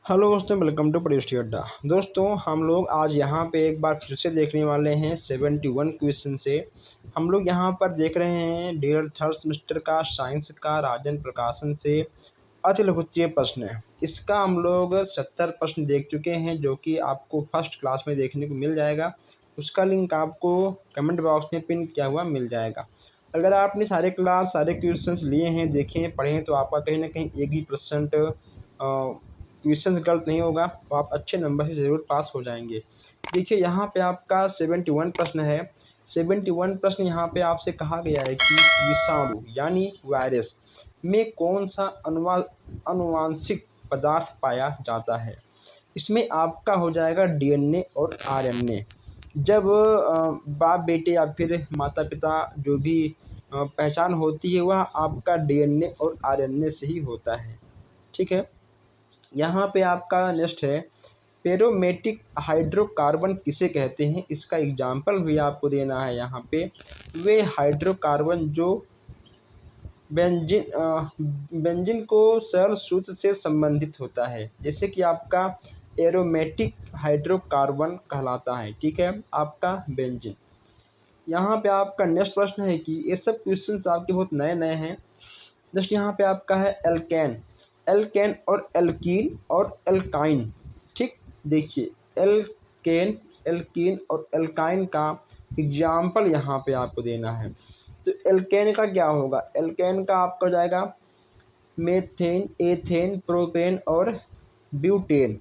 Hello दोस्तों, welcome to परीक्षा अड्डा। दोस्तों, हम लोग आज यहाँ पे एक बार फिर से देखने वाले हैं 71 क्वेश्चन से। हम लोग यहाँ पर देख रहे हैं डियर थर्ड सेमेस्टर का साइंस का राजन प्रकाशन से अति लघुत्तरीय प्रश्न है। इसका हम लोग 70 प्रश्न देख चुके हैं, जो कि आपको फर्स्ट क्लास में देखने को मिल जाएगा। उसका लिंक आपको कमेंट बॉक्स में पिन किया हुआ मिल जाएगा। अगर आपने सारे क्लास सारे क्वेश्चंस लिए हैं, देखे हैं, पढ़े हैं, तो आपका कहीं ना कहीं 1% क्वेश्चन गलत नहीं होगा, तो आप अच्छे नंबर से ज़रूर पास हो जाएंगे। देखिए, यहाँ पे आपका 71 प्रश्न है। 71 प्रश्न यहाँ पे आपसे कहा गया है कि विषाणु यानी वायरस में कौन सा अनुवांशिक पदार्थ पाया जाता है। इसमें आपका हो जाएगा डीएनए और आरएनए। जब बाप बेटे या फिर माता पिता जो भी पहचान होती है, वह आपका डीएनए और आरएनए से ही होता है। ठीक है। यहाँ पे आपका नेक्स्ट है, पेरोमेटिक हाइड्रोकार्बन किसे कहते हैं। इसका एग्जाम्पल भी आपको देना है। यहाँ पे वे हाइड्रोकार्बन जो बेंजीन को सरल सूत्र से संबंधित होता है, जैसे कि आपका एरोमेटिक हाइड्रोकार्बन कहलाता है। ठीक है, आपका बेंजीन। यहाँ पे आपका नेक्स्ट प्रश्न है कि ये सब क्वेश्चंस आपके बहुत नए नए हैं। जस्ट यहाँ पे आपका है एल्केन, एल्केन और एल्कीन और एल्काइन। ठीक, देखिए, एल्केन, एल्कीन और एल्काइन का एग्जाम्पल यहाँ पे आपको देना है। तो एल्केन का क्या होगा, एल्केन का आपका हो जाएगा मेथेन, एथेन, प्रोपेन और ब्यूटेन।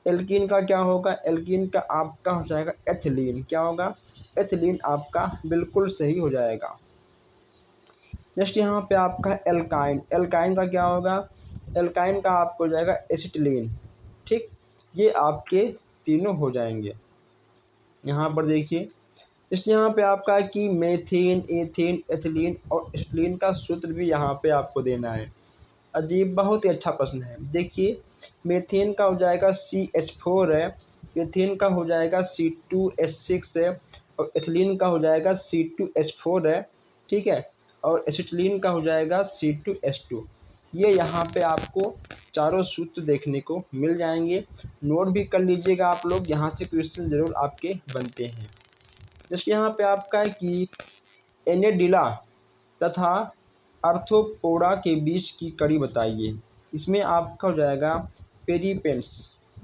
एल्कीन का क्या होगा, एल्कीन का आपका हो जाएगा एथिलीन। क्या होगा, एथिलीन आपका बिल्कुल सही हो जाएगा। नेक्स्ट यहाँ पे आपका एल्काइन, एल्काइन का क्या होगा, एल्काइन का आपको हो जाएगा एसिटिलीन। ठीक, ये आपके तीनों हो जाएंगे। यहाँ पर देखिए, इसलिए यहाँ पे आपका कि मेथेन, एथेन, एथिलीन और एसिटिलीन का सूत्र भी यहाँ पे आपको देना है। अजीब, बहुत ही अच्छा प्रश्न है। देखिए, मेथेन का हो जाएगा CH4 है, एथेन का हो जाएगा C2H6 है और एथिलीन का हो जाएगा C2H4 है। ठीक है, और एसिटिलीन का हो जाएगा C2H2। ये यहाँ पे आपको चारों सूत्र देखने को मिल जाएंगे। नोट भी कर लीजिएगा आप लोग, यहाँ से क्वेश्चन ज़रूर आपके बनते हैं। जैसे यहाँ पे आपका है कि एनेडिला तथा आर्थ्रोपोडा के बीच की कड़ी बताइए। इसमें आपका हो जाएगा पेरीपेट्स,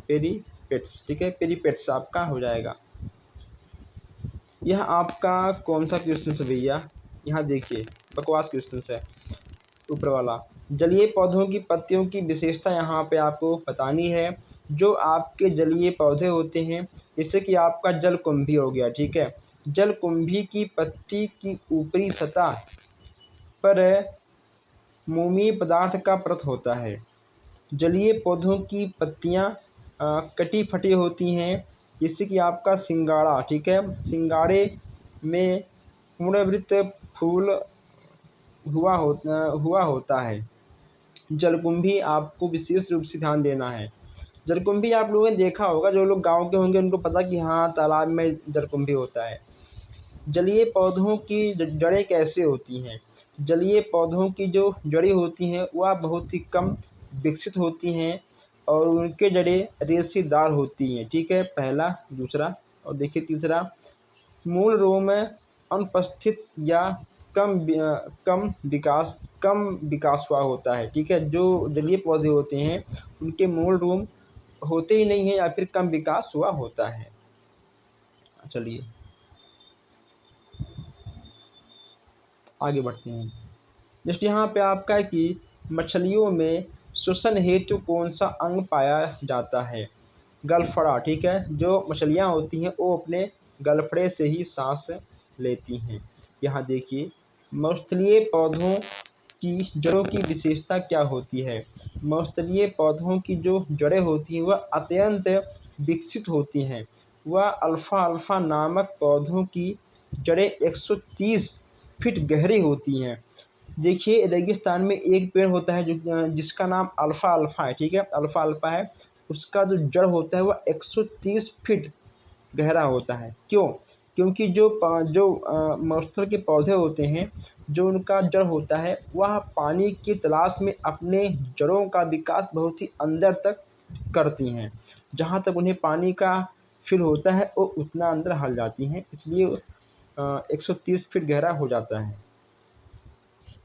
पेरीपेट्स। ठीक है, पेरीपेट्स आपका हो जाएगा। यह आपका कौन सा क्वेश्चन है भैया, यहाँ देखिए, बकवास क्वेश्चन है ऊपर वाला। जलीय पौधों की पत्तियों की विशेषता यहाँ पे आपको बतानी है। जो आपके जलीय पौधे होते हैं, जैसे कि आपका जलकुंभी हो गया। ठीक है, जलकुंभी की पत्ती की ऊपरी सतह पर मोमी पदार्थ का परत होता है। जलीय पौधों की पत्तियां कटी फटी होती हैं, जिससे कि आपका सिंगाड़ा। ठीक है, सिंगाड़े में पूर्णवृत्त फूल हुआ होता है। जलकुंभी आपको विशेष रूप से ध्यान देना है। जलकुंभी आप लोगों ने देखा होगा, जो लोग गांव के होंगे उनको पता कि हाँ, तालाब में जलकुंभी होता है। जलीय पौधों की जड़ें कैसे होती हैं। जलीय पौधों की जो जड़ें होती हैं वह बहुत ही कम विकसित होती हैं और उनके जड़ें रेशेदार होती हैं। ठीक है, पहला। दूसरा, और देखिए तीसरा, मूल रोम में अनुपस्थित या कम विकास हुआ होता है। ठीक है, जो जलीय पौधे होते हैं उनके मूल रोम होते ही नहीं है या फिर कम विकास हुआ होता है। चलिए आगे बढ़ते हैं। जैसे यहाँ पे आपका है कि मछलियों में श्वसन हेतु कौन सा अंग पाया जाता है। गलफड़ा। ठीक है, जो मछलियाँ होती हैं वो अपने गलफड़े से ही सांस लेती हैं। यहाँ देखिए, मौस्थलीय पौधों की जड़ों की विशेषता क्या होती है। मौस्थलीय पौधों की जो जड़ें होती हैं वह अत्यंत विकसित होती हैं। वह अल्फ़ा अल्फ़ा नामक पौधों की जड़ें 130 फीट गहरी होती हैं। देखिए, रेगिस्तान में एक पेड़ होता है जो जिसका नाम अल्फ़ा अल्फ़ा है। ठीक है, अल्फ़ा अल्फ़ा है, उसका जो जड़ होता है वह 130 फीट गहरा होता है। क्यों? क्योंकि जो मौस्थल के पौधे होते हैं, जो उनका जड़ होता है वह पानी की तलाश में अपने जड़ों का विकास बहुत ही अंदर तक करती हैं। जहाँ तक उन्हें पानी का फ़ील होता है वो उतना अंदर हल जाती हैं, इसलिए 130 फीट गहरा हो जाता है।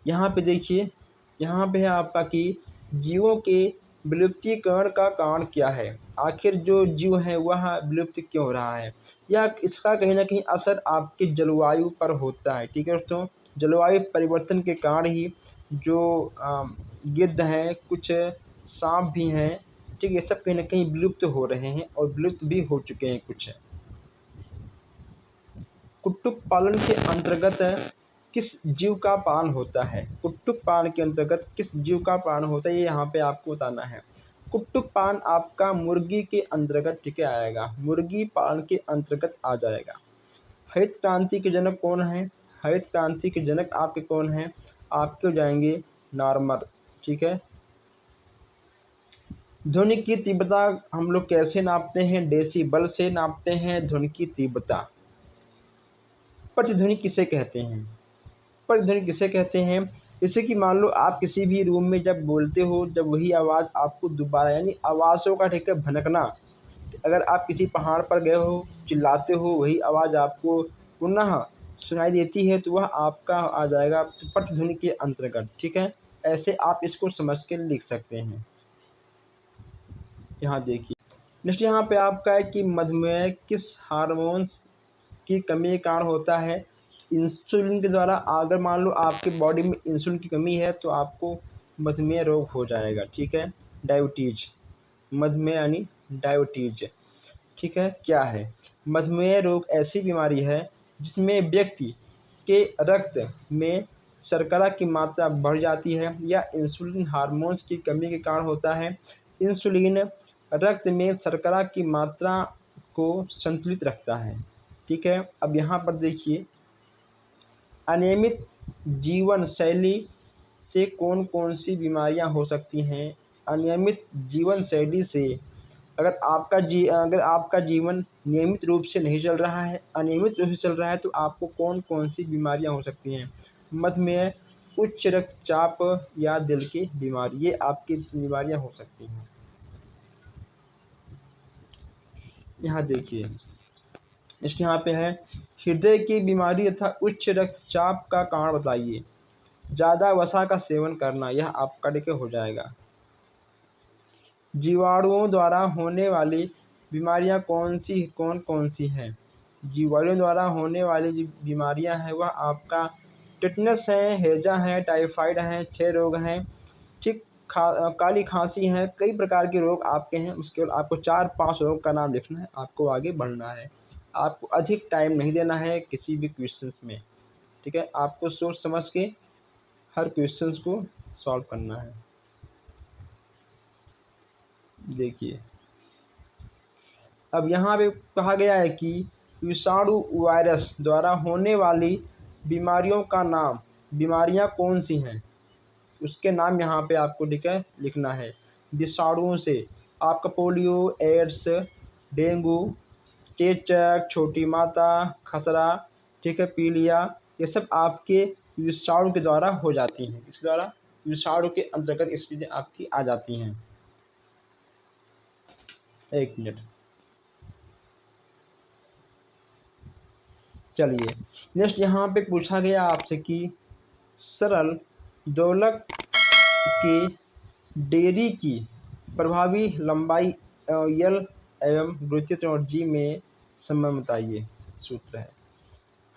यहाँ पे देखिए, यहाँ पे है आपका कि जीवों के विलुप्तीकरण का कारण क्या है? आखिर जो जीव हैं वह विलुप्त क्यों हो रहा है? या इसका कहीं न कहीं असर आपकी जलवायु पर होता है, ठीक है दोस्तों? जलवायु परिवर्तन के कारण ही जो गिद्ध हैं, कुछ साँप भी हैं, ठीक है? ये सब कहीं न कहीं विलुप्त हो रहे हैं और विलुप्त भी हो चुके हैं कुछ। कुक्कुट पालन के अंतर्गत किस जीव का पालन होता है? कुक्कुट पालन के अंतर्गत किस जीव का पालन होता है, ये यहाँ पे आपको बताना है। कुक्कुट पालन आपका मुर्गी के अंतर्गत, ठीक है, आएगा। मुर्गी पालन के अंतर्गत आ जाएगा। हरित क्रांति के जनक कौन हैं? हरित क्रांति के जनक आपके कौन हैं? आपके हो जाएंगे नार्मर, ठीक है। ध्वनि की तीव्रता हम लोग कैसे नापते हैं? डेसिबल से नापते हैं ध्वनि की तीव्रता। प्रतिध्वनि किसे कहते हैं? प्रतिध्वनि किसे कहते हैं? जैसे कि मान लो आप किसी भी रूम में जब बोलते हो, जब वही आवाज़ आपको दोबारा, यानी आवाज़ों का, ठीक है, भनकना। अगर आप किसी पहाड़ पर गए हो, चिल्लाते हो, वही आवाज़ आपको पुनः सुनाई देती है तो वह आपका आ जाएगा प्रतिध्वनि के अंतर्गत, ठीक है। ऐसे आप इसको समझ के लिख सकते हैं। यहाँ देखिए, नेक्स्ट यहाँ पे आपका है कि मधुमेह किस हार्मोन्स की कमी के कारण होता है? इंसुलिन के द्वारा। अगर मान लो आपकी बॉडी में इंसुलिन की कमी है तो आपको मधुमेह रोग हो जाएगा, ठीक है। डायबिटीज, मधुमेह यानी डायबिटीज, ठीक है। क्या है? मधुमेह रोग ऐसी बीमारी है जिसमें व्यक्ति के रक्त में शर्करा की मात्रा बढ़ जाती है या इंसुलिन हार्मोन्स की कमी के कारण होता है। इंसुलिन रक्त में शर्करा की मात्रा को संतुलित रखता है, ठीक है। अब यहाँ पर देखिए, अनियमित जीवन शैली से कौन कौन सी बीमारियां हो सकती हैं? अनियमित जीवन शैली से अगर आपका जीवन नियमित रूप से नहीं चल रहा है, अनियमित रूप से चल रहा है, तो आपको कौन कौन सी बीमारियां हो सकती हैं? मधुमेह, उच्च रक्तचाप या दिल की बीमारी, ये आपकी बीमारियां हो सकती हैं। यहाँ देखिए, नेक्स्ट यहाँ पे है हृदय की बीमारी तथा उच्च रक्तचाप का कारण बताइए। ज़्यादा वसा का सेवन करना, यह आपका टिके हो जाएगा। जीवाणुओं द्वारा होने वाली बीमारियां कौन कौन सी हैं? जीवाणुओं द्वारा होने वाली जो बीमारियां हैं वह आपका टिटनस है, हैजा है, टाइफाइड है, क्षय रोग हैं, ठीक, काली खांसी है। कई प्रकार के रोग आपके हैं। उसके बाद आपको 4-5 रोग का नाम लिखना है, आपको आगे बढ़ना है। आपको अधिक टाइम नहीं देना है किसी भी क्वेश्चंस में, ठीक है। आपको सोच समझ के हर क्वेश्चंस को सॉल्व करना है। देखिए, अब यहाँ पे कहा गया है कि विषाणु वायरस द्वारा होने वाली बीमारियों का नाम, बीमारियाँ कौन सी हैं, उसके नाम यहाँ पे आपको, ठीक है, लिखना है। विषाणुओं से आपका पोलियो, एड्स, डेंगू, चेचक, छोटी माता, खसरा, ठीक है, पीलिया, ये सब आपके विषाणु के द्वारा हो जाती हैं। इसके द्वारा विषाणु के अंतर्गत इस चीज़ें आपकी आ जाती हैं। एक मिनट, चलिए, नेक्स्ट यहाँ पे पूछा गया आपसे कि सरल दोलक के डेयरी की प्रभावी लंबाई एल एवं गुरुत्वीय त्रिकोण जी में संबंध बताइए। सूत्र है,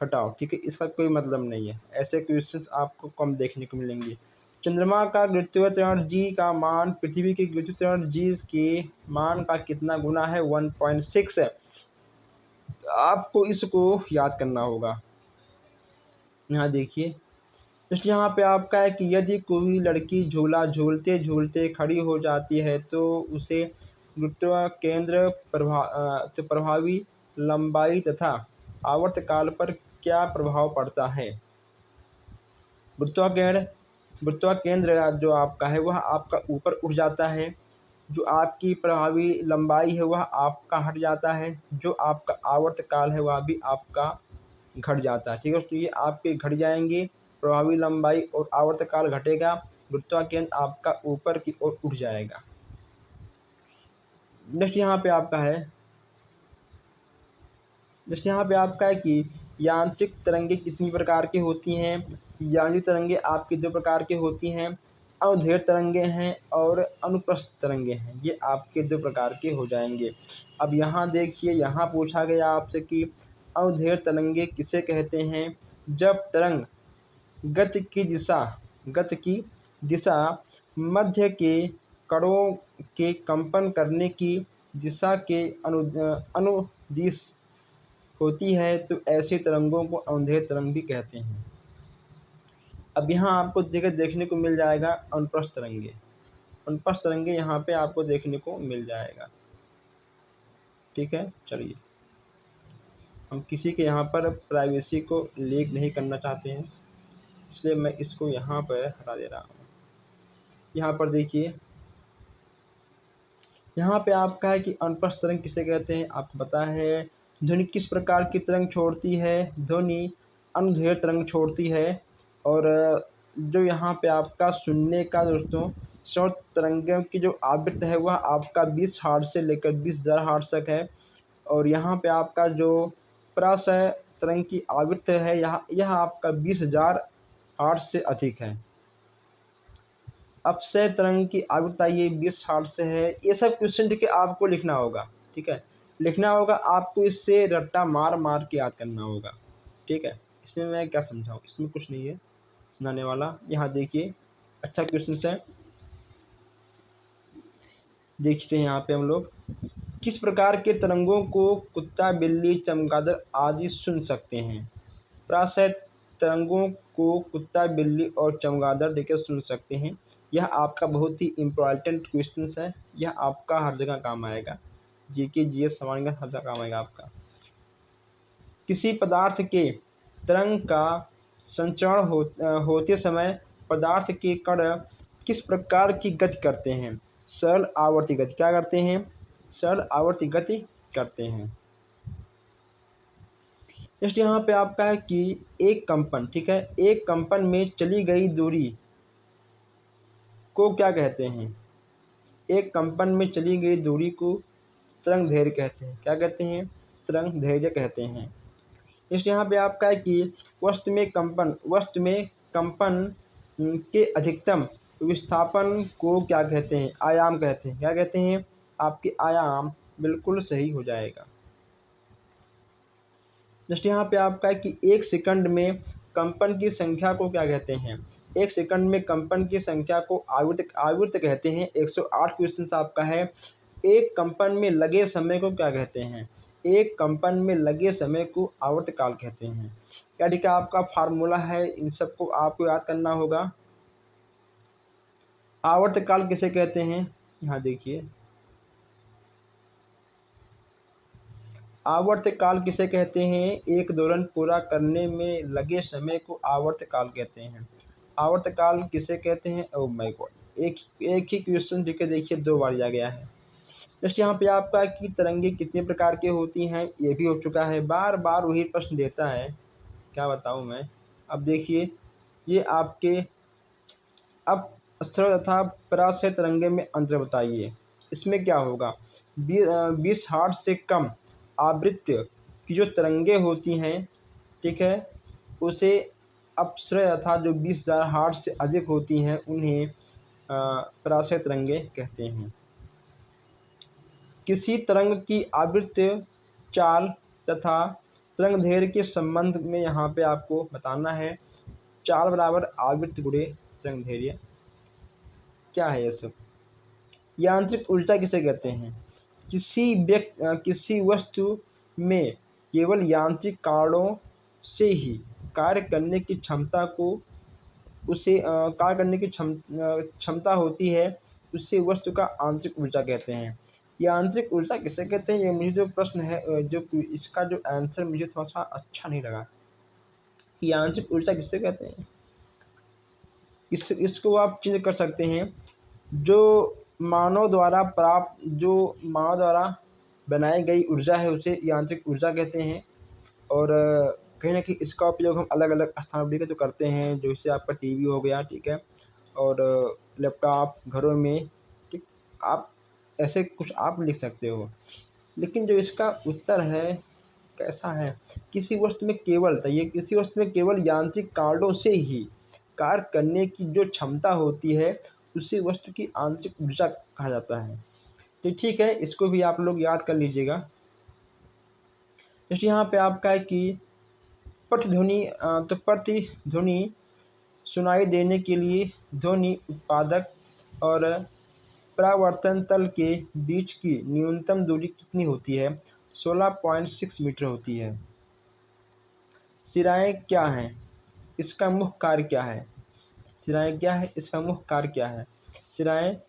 हटाओ, ठीक है, इसका कोई मतलब नहीं है। ऐसे क्वेश्चंस आपको कम देखने को मिलेंगे। चंद्रमा का गुरुत्वीय त्वरण जी का मान पृथ्वी के गुरुत्वीय त्वरण जी के मान का कितना गुना है? 1.6 है। आपको इसको याद करना होगा। यहाँ देखिए, नेक्स्ट यहाँ पे आपका है कि यदि कोई लड़की झूला झूलते झूलते खड़ी हो जाती है तो उसे गुरुत्व केंद्र प्रभावी लंबाई तथा आवर्तकाल पर क्या प्रभाव पड़ता है? गुरुत्व केंद्र जो आपका है वह आपका ऊपर उठ जाता है, जो आपकी प्रभावी लंबाई है वह आपका हट जाता है, जो आपका आवर्तकाल है वह भी आपका घट जाता है, ठीक है। तो ये आपके घट जाएंगे, प्रभावी लंबाई और आवर्तकाल घटेगा, गुरुत्वाकर्षण आपका ऊपर की ओर उठ जाएगा। नेक्स्ट यहाँ पे आपका है कि यांत्रिक तरंगे कितनी प्रकार की होती हैं। यांत्रिक तरंगे आपकी 2 प्रकार की होती हैं, अनुदैर्घ्य तरंगे हैं और अनुप्रस्थ तरंगे हैं। ये आपके 2 प्रकार के हो जाएंगे। अब यहाँ देखिए, यहाँ पूछा गया आपसे कि अनुदैर्घ्य तरंगे किसे कहते हैं, जब तरंग गति की दिशा मध्य के कणों के कंपन करने की दिशा के अनुदिश होती है, तो ऐसी तरंगों को अनुदैर्घ्य तरंग भी कहते हैं। अब यहाँ आपको देखने को मिल जाएगा अनुप्रस्थ तरंगे यहाँ पे आपको देखने को मिल जाएगा। ठीक है, चलिए, हम किसी के यहाँ पर प्राइवेसी को लीक नहीं करना चाहते हैं, इसलिए मैं इसको यहाँ पर हटा दे रहा हूँ। यहाँ पर देखिए, यहाँ पे आपका है कि अनुप्रस्थ तरंग किसे कहते हैं, आपको पता है। ध्वनि किस प्रकार की तरंग छोड़ती है, ध्वनि अनुदैर्घ्य तरंग छोड़ती है। और जो यहाँ पे आपका सुनने का दोस्तों श्रवण तरंगों की जो आवृत्ति है वह आपका 20 हर्ट्ज से लेकर 20,000 हर्ट्ज तक है। और यहाँ पे आपका जो परासय तरंग की आवृत्ति है यह आपका 20,000 हर्ट्ज से अधिक है। अपसय तरंग की आवृत्ति ये 20 हर्ट्ज से है। ये सब क्वेश्चन ठीक है आपको लिखना होगा, ठीक है, लिखना होगा आपको, इससे रट्टा मार के याद करना होगा। ठीक है, इसमें मैं क्या समझाऊँ, इसमें कुछ नहीं है सुनाने वाला। यहाँ देखिए, अच्छा क्वेश्चन है, देखते हैं यहाँ पे हम लोग। किस प्रकार के तरंगों को कुत्ता, बिल्ली, चमगादड़ आदि सुन सकते हैं। परासय तरंगों को कुत्ता, बिल्ली और चमगादड़ देखकर सुन सकते हैं। यह आपका बहुत ही इम्पोर्टेंट क्वेश्चन है, यह आपका हर जगह काम आएगा, जीके जीएस सवाल हर जगह काम आएगा आपका। किसी पदार्थ के तरंग का संचरण होते समय पदार्थ के कण किस प्रकार की गति करते हैं, सरल आवर्ती गति। क्या करते हैं, सरल आवर्ती गति करते हैं। नेक्स्ट यहाँ पे आपका है कि एक कंपन, ठीक है, एक कंपन में चली गई दूरी को क्या कहते हैं। एक कंपन में चली गई दूरी को तरंग दैर्घ्य कहते हैं। क्या कहते हैं, तरंग दैर्घ्य कहते हैं। नेक्स्ट यहाँ पे आपका है कि वस्तु में कंपन के अधिकतम विस्थापन को क्या कहते हैं, आयाम कहते हैं। क्या कहते हैं, आपके आयाम, बिल्कुल सही हो जाएगा। नेक्स्ट यहाँ पे आपका है कि एक सेकंड में कंपन की संख्या को क्या कहते हैं। एक सेकंड में कंपन की संख्या को आवृत्ति कहते हैं। 108 क्वेश्चन आपका है। एक कंपन में लगे समय को क्या कहते हैं, एक कंपन में लगे समय को आवर्तकाल कहते हैं। क्या ठीक है, आपका फार्मूला है, इन सबको आपको याद करना होगा। आवर्तकाल किसे कहते हैं, यहाँ देखिए, आवर्तकाल किसे कहते हैं, एक दोलन पूरा करने में लगे समय को आवर्तकाल कहते हैं। आवर्तकाल किसे कहते हैं, ओह माय गॉड, एक ही क्वेश्चन देखिए 2 बार आ गया है। नेक्स्ट यहाँ पे आपका कि तरंगे कितने प्रकार की होती हैं, ये भी हो चुका है। बार बार वही प्रश्न देता है, क्या बताऊँ मैं। अब देखिए, ये आपके, अब सरल तथा परासय तरंगे में अंतर बताइए। इसमें क्या होगा, 20 हर्ट्ज से कम आवृत्ति की जो तरंगे होती हैं, ठीक है, उसे अपसृय तथा जो 20,000 हर्ट्ज से अधिक होती हैं उन्हें परासय तरंगे कहते हैं। किसी तरंग की आवृत्ति, चाल तथा तरंग दैर्घ्य के संबंध में यहाँ पे आपको बताना है। चाल बराबर आवृत्ति गुणे तरंग दैर्घ्य। क्या है ये सब। यांत्रिक ऊर्जा किसे कहते हैं, किसी वस्तु में केवल यांत्रिक कारणों से ही कार्य करने की क्षमता को उसे कार्य करने की क्षमता होती है, उससे वस्तु का आंतरिक ऊर्जा कहते हैं। यांत्रिक ऊर्जा किसे कहते हैं, ये मुझे जो प्रश्न है, जो इसका जो आंसर मुझे थोड़ा सा अच्छा नहीं लगा कि यांत्रिक ऊर्जा किसे कहते हैं। इसको आप चेंज कर सकते हैं, जो मानव द्वारा बनाई गई ऊर्जा है उसे यांत्रिक ऊर्जा कहते हैं। और कहीं ना कहीं इसका उपयोग हम अलग अलग स्थानों पर तो करते हैं, जैसे आपका टीवी हो गया, ठीक है, और लैपटॉप घरों में, ठीक, आप ऐसे कुछ आप लिख सकते हो। लेकिन जो इसका उत्तर है कैसा है, किसी वस्तु में केवल तो ये किसी वस्तु में केवल यांत्रिक कारणों से ही कार्य करने की जो क्षमता होती है उसी वस्तु की आंतरिक ऊर्जा कहा जाता है। तो ठीक है, इसको भी आप लोग याद कर लीजिएगा। जैसे यहाँ पे आपका है कि तो प्रतिध्वनि सुनाई देने के लिए ध्वनि उत्पादक और परावर्तन तल के बीच की न्यूनतम दूरी कितनी होती है? 16.6 मीटर होती है। सिराएँ क्या हैं? इसका मुख्य कार्य क्या है? सिराएँ क्या है? इसका मुख्य कार्य क्या है? सिराएँ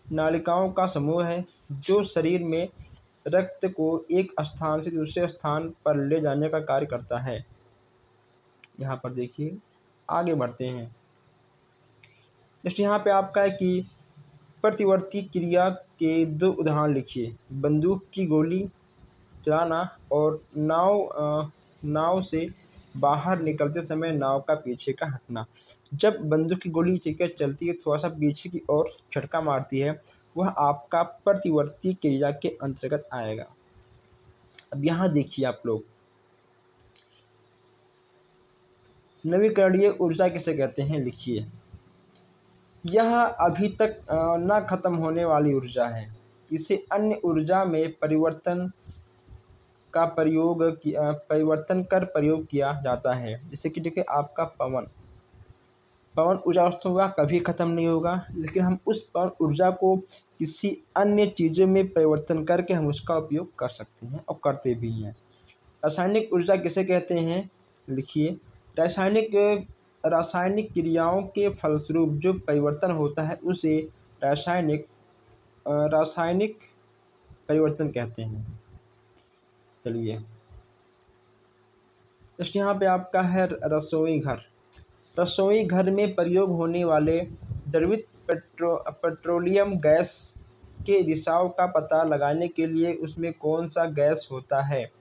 नालिकाओं का समूह है जो शरीर में रक्त को एक स्थान से दूसरे स्थान पर ले जाने का कार्य करता है। यहाँ पर देखिए, आगे बढ़ते हैं। जैसे यहाँ पे आपका है कि प्रतिवर्ती क्रिया के 2 उदाहरण लिखिए। बंदूक की गोली चलाना और नाव से बाहर निकलते समय नाव का पीछे का हटना। जब बंदूक की गोली ठीक है चलती है, थोड़ा-सा पीछे की ओर झटका मारती है, वह आपका प्रतिवर्ती क्रिया के अंतर्गत आएगा। अब यहाँ देखिए आप लोग, नवीकरणीय ऊर्जा किसे कहते हैं? लिखिए। यह अभी तक न खत्म होने वाली ऊर्जा है। इसे अन्य ऊर्जा में परिवर्तन कर प्रयोग किया जाता है। जैसे कि देखिए आपका पवन ऊर्जा वस्तु होगा, कभी ख़त्म नहीं होगा, लेकिन हम उस पवन ऊर्जा को किसी अन्य चीज़ों में परिवर्तन करके हम उसका उपयोग कर सकते हैं और करते भी हैं। रासायनिक ऊर्जा किसे कहते हैं? लिखिए। रासायनिक क्रियाओं के फलस्वरूप जो परिवर्तन होता है उसे रासायनिक परिवर्तन कहते हैं। चलिए, जैसे यहाँ पे आपका है रसोई घर। रसोई घर में प्रयोग होने वाले द्रवित पेट्रोलियम गैस के रिसाव का पता लगाने के लिए उसमें कौन सा गैस होता है?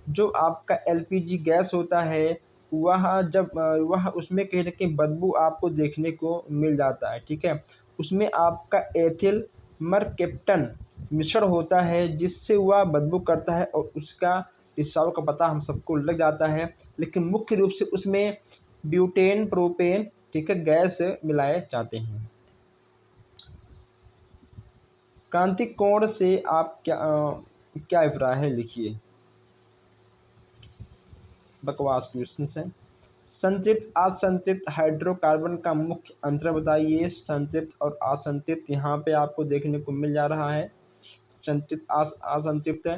जो आपका एलपीजी गैस होता है वह उसमें कहीं न कहीं बदबू आपको देखने को मिल जाता है, ठीक है? उसमें आपका एथिल मरकैप्टन मिश्रण होता है जिससे वह बदबू करता है और उसका रिसाव का पता हम सबको लग जाता है। लेकिन मुख्य रूप से उसमें ब्यूटेन, प्रोपेन, ठीक है, गैस मिलाए जाते हैं। क्रांतिक कोण से आप क्या अभिप्राय है? लिखिए। बकवास क्वेश्चंस हैं। संतृप्त असंतृप्त हाइड्रोकार्बन का मुख्य अंतर बताइए। संतृप्त और असंतृप्त यहाँ पे आपको देखने को मिल जा रहा है। संतृप्त असंतृप्त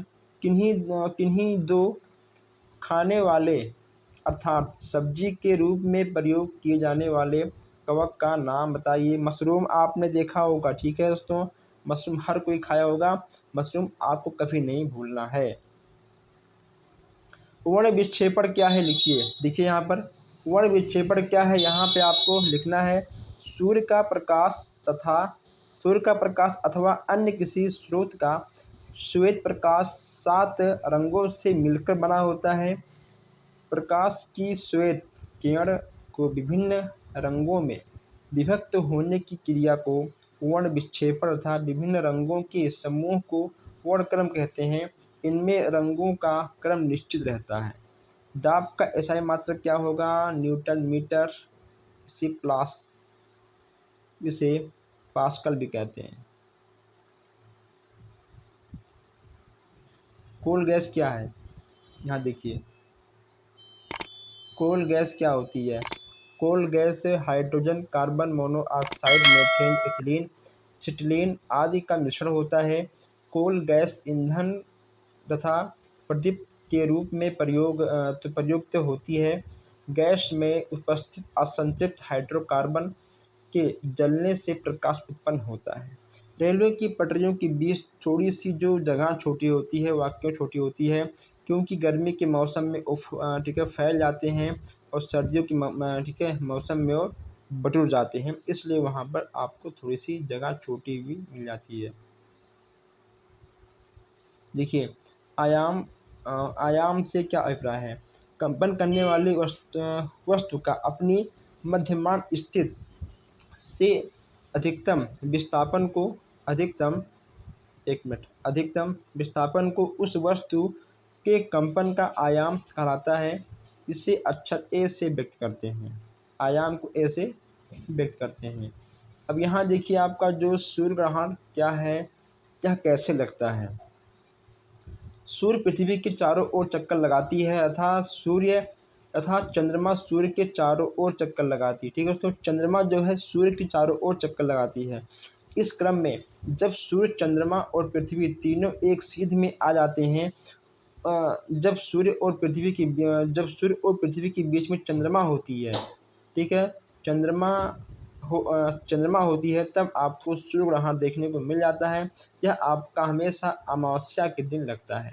किन्हीं दो खाने वाले अर्थात सब्जी के रूप में प्रयोग किए जाने वाले कवक का नाम बताइए। मशरूम आपने देखा होगा, ठीक है दोस्तों, मशरूम हर कोई खाया होगा, मशरूम आपको कभी नहीं भूलना है। वर्ण विक्षेपण क्या है? लिखिए। देखिए यहाँ पर वर्ण विक्षेपण क्या है, यहाँ पे आपको लिखना है सूर्य का प्रकाश अथवा अन्य किसी स्रोत का श्वेत प्रकाश 7 रंगों से मिलकर बना होता है। प्रकाश की श्वेत किरण को विभिन्न रंगों में विभक्त होने की क्रिया को वर्ण विक्षेपण अर्थात विभिन्न रंगों के समूह को वर्णक्रम कहते हैं। इनमें रंगों का क्रम निश्चित रहता है। दाब का एसआई मात्रक क्या होगा? न्यूटन मीटर, इसे पास्कल भी कहते हैं। कोल गैस क्या है? यहाँ देखिए, कोल गैस क्या होती है? Coal gas hydrogen, carbon monoxide, methane, ethylene, acetylene आदि का मिश्रण होता है। कोल गैस ईंधन तथा प्रदीप्त के रूप में प्रयुक्त होती है। गैस में उपस्थित असंतृप्त हाइड्रोकार्बन के जलने से प्रकाश उत्पन्न होता है। रेलवे की पटरियों के बीच थोड़ी सी जो जगह छोटी होती है वह क्यों छोटी होती है? क्योंकि गर्मी के मौसम में ठीक है फैल जाते हैं और सर्दियों की ठीक है मौसम में वो बटुर जाते हैं, इसलिए वहाँ पर आपको थोड़ी सी जगह छोटी भी मिल जाती है। देखिए, आयाम से क्या अभिप्राय है? कंपन करने वाली वस्तु का अपनी मध्यमान स्थिति से अधिकतम विस्थापन को अधिकतम एक मिनट। अधिकतम विस्थापन को उस वस्तु के कंपन का आयाम कहलाता है। इसे अक्षर ए से व्यक्त करते हैं, आयाम को ए से व्यक्त करते हैं। अब यहाँ देखिए आपका जो सूर्य ग्रहण क्या है, यह कैसे लगता है। सूर्य पृथ्वी के चारों ओर चक्कर लगाती है अर्थात चंद्रमा सूर्य के चारों ओर चक्कर लगाती है। ठीक है दोस्तों, चंद्रमा जो है सूर्य के चारों ओर चक्कर लगाती है। इस क्रम में जब सूर्य, चंद्रमा और पृथ्वी तीनों एक सीध में आ जाते हैं, जब सूर्य और पृथ्वी के बीच में चंद्रमा होती है, ठीक है, चंद्रमा होती है, तब आपको सूर्य ग्रहण देखने को मिल जाता है। यह आपका हमेशा अमावस्या के दिन लगता है।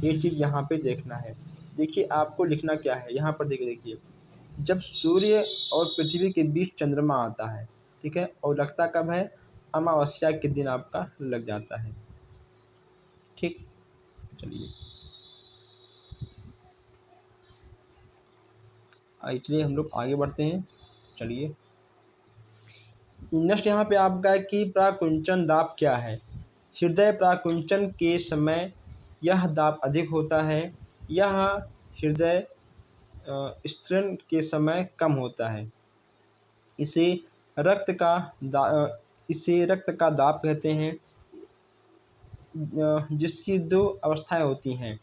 ये चीज़ यहाँ पे देखना है। देखिए आपको लिखना क्या है यहाँ पर, देखिए जब सूर्य और पृथ्वी के बीच चंद्रमा आता है, ठीक है, और लगता कब है, अमावस्या के दिन आपका लग जाता है। ठीक, चलिए इसलिए हम लोग आगे बढ़ते हैं। चलिए नेक्स्ट यहाँ पे आपका है कि प्राकुंचन दाब क्या है। हृदय प्राकुंचन के समय यह दाब अधिक होता है, यह हृदय स्त्रीण के समय कम होता है। इसे रक्त का दाब कहते हैं, जिसकी दो अवस्थाएं होती हैं,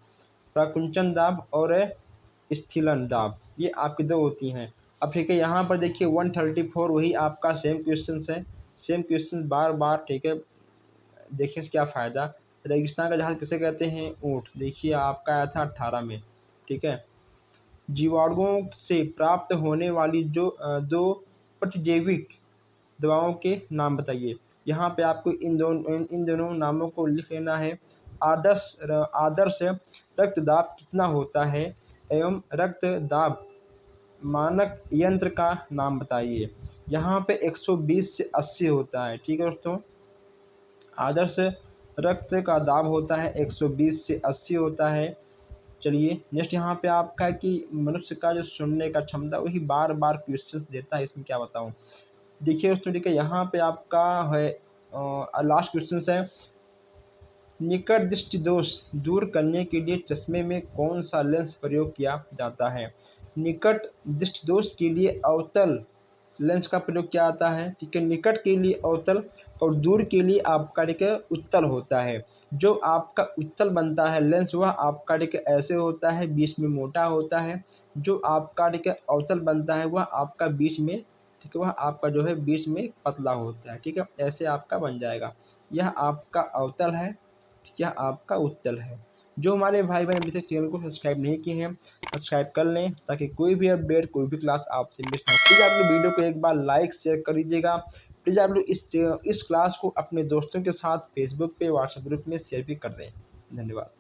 प्राकुंचन दाब और स्थिलन दाब, ये आपकी दो होती हैं। अब ठीक है, यहाँ पर देखिए 134 वही आपका सेम क्वेश्चन बार बार, ठीक है। देखिए क्या फ़ायदा। रेगिस्तान का जहाज़ किसे कहते हैं, ऊँट। देखिए आपका आया था 18 में, ठीक है। जीवाणुओं से प्राप्त होने वाली दो प्रतिजैविक दवाओं के नाम बताइए। यहाँ पे आपको इन दोनों नामों को लिख लेना है। आदर्श रक्तदाब कितना होता है एवं रक्तदाब मानक यंत्र का नाम बताइए। यहाँ पे 120 से 80 होता है, ठीक है दोस्तों। आदर्श रक्त का दाब होता है 120 से 80 होता है। चलिए नेक्स्ट यहाँ पे आपका है कि मनुष्य का जो सुनने का क्षमता, वही बार बार क्वेश्चंस देता है, इसमें क्या बताऊँ। देखिए दोस्तों, ठीक है, यहाँ पे आपका है लास्ट क्वेश्चन है, निकट दृष्टि दोष दूर करने के लिए चश्मे में कौन सा लेंस प्रयोग किया जाता है। निकट दृष्टि दोष के लिए अवतल लेंस का प्रयोग किया जाता है, ठीक है। निकट के लिए अवतल और दूर के लिए आपका ठीक है उत्तल होता है। जो आपका उत्तल बनता है लेंस, वह आपका ठीक है ऐसे होता है, बीच में मोटा होता है। जो आपका ठीक है अवतल बनता है, वह आपका बीच में, ठीक है, वह आपका जो है बीच में पतला होता है, ठीक है। ऐसे आपका बन जाएगा। यह आपका अवतल है, यह आपका उत्तल है। जो हमारे भाई बहन अभी तक चैनल को सब्सक्राइब नहीं किए हैं, सब्सक्राइब कर लें, ताकि कोई भी अपडेट, कोई भी क्लास आपसे मिस ना हो। प्लीज़ आप लोग वीडियो को एक बार लाइक शेयर कर दीजिएगा। प्लीज़ आप लोग इस क्लास को अपने दोस्तों के साथ फेसबुक पे, व्हाट्सएप ग्रुप में शेयर भी कर दें। धन्यवाद।